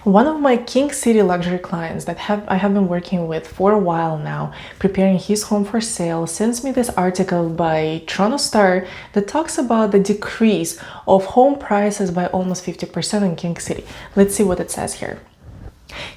One of my King City luxury clients that I have been working with for a while now, preparing his home for sale, sends me this article by Toronto Star that talks about the decrease of home prices by almost 50% in King City. Let's see what it says here.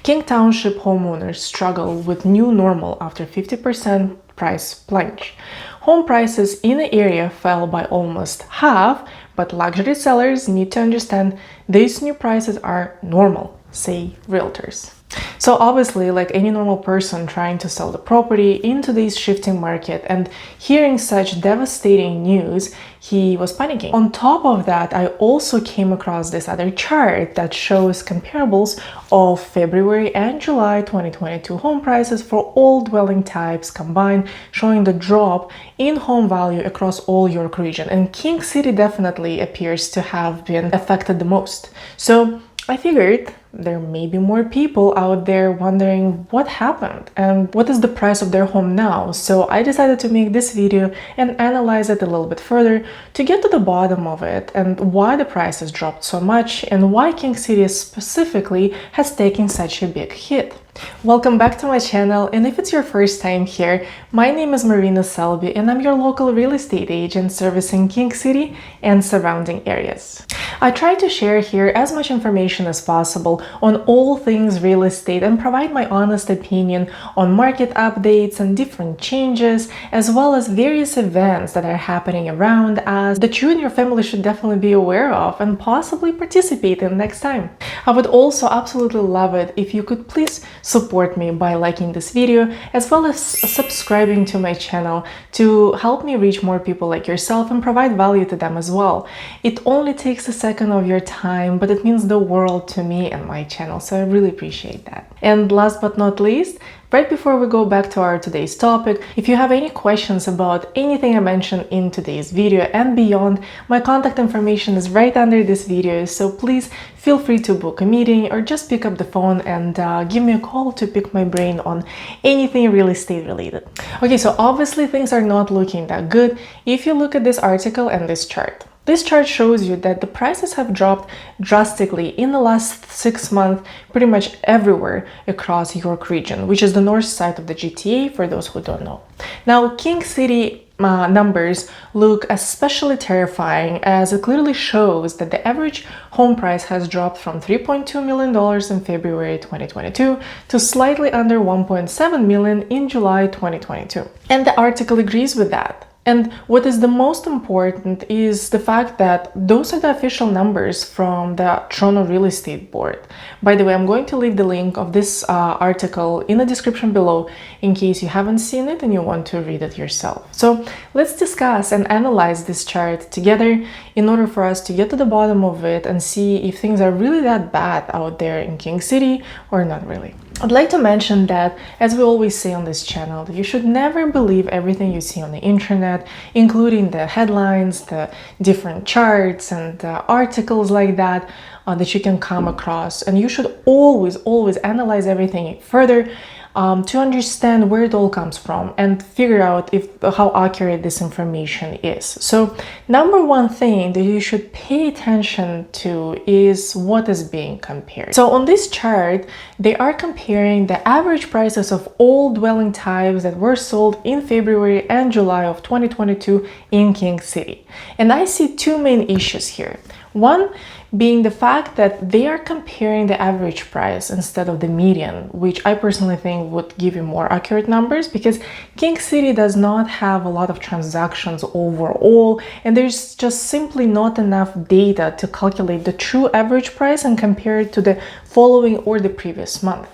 King Township homeowners struggle with new normal after 50% price plunge. Home prices in the area fell by almost half, but luxury sellers need to understand these new prices are normal, say realtors. So obviously, like any normal person trying to sell the property in today's shifting market and hearing such devastating news, he was panicking. On top of that, I also came across this other chart that shows comparables of February and July 2022 home prices for all dwelling types combined, showing the drop in home value across all York region. And King City definitely appears to have been affected the most. So I figured there may be more people out there wondering what happened and what is the price of their home now. So I decided to make this video and analyze it a little bit further to get to the bottom of it and why the prices dropped so much and why King City specifically has taken such a big hit. Welcome back to my channel, and if it's your first time here, my name is Marina Selby and I'm your local real estate agent servicing King City and surrounding areas. I try to share here as much information as possible on all things real estate and provide my honest opinion on market updates and different changes, as well as various events that are happening around us that you and your family should definitely be aware of and possibly participate in next time. I would also absolutely love it if you could please support me by liking this video as well as subscribing to my channel to help me reach more people like yourself and provide value to them as well. It only takes a second of your time, but it means the world to me and my channel, so I really appreciate that. And last but not least, right before we go back to our today's topic, if you have any questions about anything I mentioned in today's video and beyond, my contact information is right under this video, so please feel free to book a meeting or just pick up the phone and give me a call to pick my brain on anything real estate related. Okay, so obviously things are not looking that good if you look at this article and this chart. This chart shows you that the prices have dropped drastically in the last 6 months pretty much everywhere across York region, which is the north side of the GTA for those who don't know. Now, King City numbers look especially terrifying as it clearly shows that the average home price has dropped from $3.2 million in February 2022 to slightly under $1.7 million in July 2022. And the article agrees with that. And what is the most important is the fact that those are the official numbers from the Toronto Real Estate Board. By the way, I'm going to leave the link of this article in the description below in case you haven't seen it and you want to read it yourself. So let's discuss and analyze this chart together in order for us to get to the bottom of it and see if things are really that bad out there in King City or not really. I'd like to mention that, as we always say on this channel, that you should never believe everything you see on the internet, including the headlines, the different charts and articles like that that you can come across. And you should always analyze everything further to understand where it all comes from and figure out how accurate this information is. So number one thing that you should pay attention to is what is being compared. So on this chart, they are comparing the average prices of all dwelling types that were sold in February and July of 2022 in King City. And I see two main issues here. One being the fact that they are comparing the average price instead of the median, which I personally think would give you more accurate numbers because King City does not have a lot of transactions overall, and there's just simply not enough data to calculate the true average price and compare it to the following or the previous month.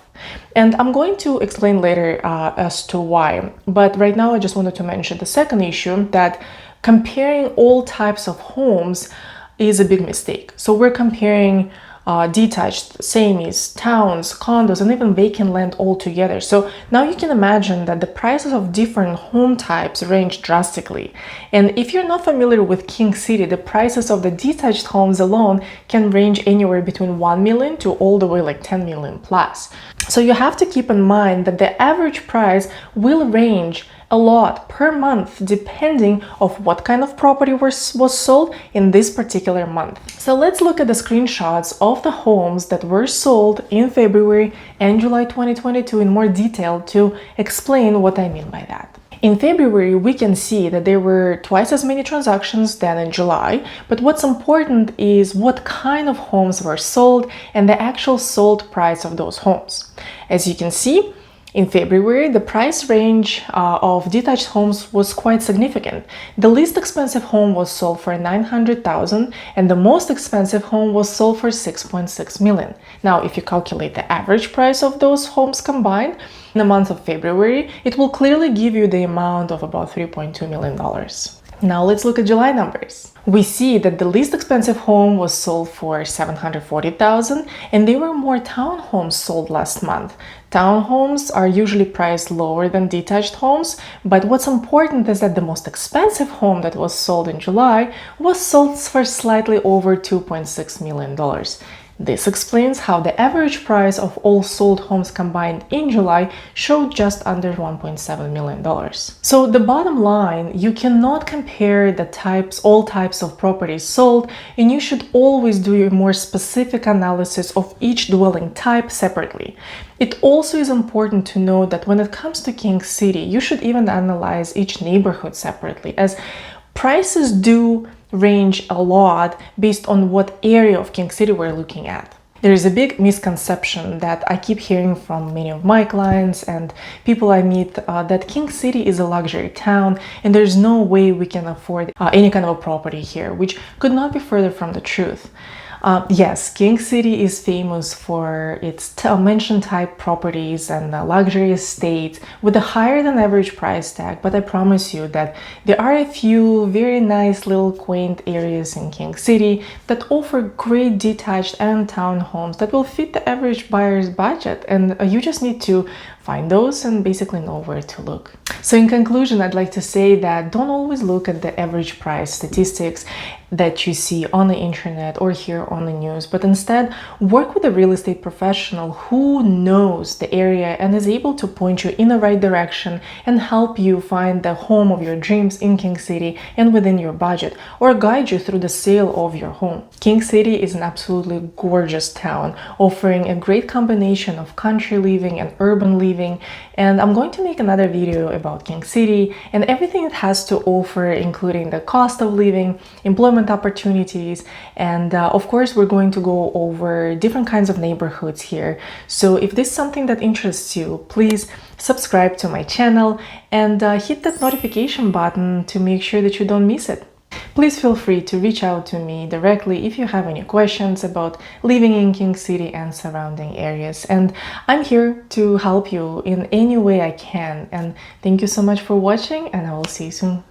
And I'm going to explain later as to why, but right now I just wanted to mention the second issue, that comparing all types of homes is a big mistake. So we're comparing detached, semis, towns, condos, and even vacant land all together. So now you can imagine that the prices of different home types range drastically. And if you're not familiar with King City, the prices of the detached homes alone can range anywhere between 1 million to all the way like 10 million plus. So you have to keep in mind that the average price will range a lot per month depending of what kind of property was sold in this particular month. So let's look at the screenshots of the homes that were sold in February and July 2022 in more detail to explain what I mean by that. In February, we can see that there were twice as many transactions than in July, but what's important is what kind of homes were sold and the actual sold price of those homes. As you can see, in February, the price range of detached homes was quite significant. The least expensive home was sold for $900,000 and the most expensive home was sold for $6.6 million. Now, if you calculate the average price of those homes combined, in the month of February, it will clearly give you the amount of about $3.2 million. Now let's look at July numbers. We see that the least expensive home was sold for $740,000 and there were more townhomes sold last month. Townhomes are usually priced lower than detached homes, but what's important is that the most expensive home that was sold in July was sold for slightly over $2.6 million. This explains how the average price of all sold homes combined in July showed just under $1.7 million. So the bottom line, you cannot compare all types of properties sold, and you should always do a more specific analysis of each dwelling type separately. It also is important to know that when it comes to King City, you should even analyze each neighborhood separately, as prices do range a lot based on what area of King City we're looking at. There is a big misconception that I keep hearing from many of my clients and people I meet that King City is a luxury town and there's no way we can afford any kind of a property here, which could not be further from the truth. Yes, King City is famous for its mansion type properties and luxury estates with a higher than average price tag, but I promise you that there are a few very nice little quaint areas in King City that offer great detached and townhomes that will fit the average buyer's budget, and you just need to find those and basically know where to look. So in conclusion, I'd like to say that don't always look at the average price statistics that you see on the internet or hear on the news, but instead work with a real estate professional who knows the area and is able to point you in the right direction and help you find the home of your dreams in King City and within your budget, or guide you through the sale of your home. King City is an absolutely gorgeous town, offering a great combination of country living and urban living, and I'm going to make another video about King City and everything it has to offer, including the cost of living, employment opportunities, and of course we're going to go over different kinds of neighborhoods here. So if this is something that interests you, please subscribe to my channel and hit that notification button to make sure that you don't miss it. Please feel free to reach out to me directly if you have any questions about living in King City and surrounding areas, and I'm here to help you in any way I can. And thank you so much for watching, and I will see you soon.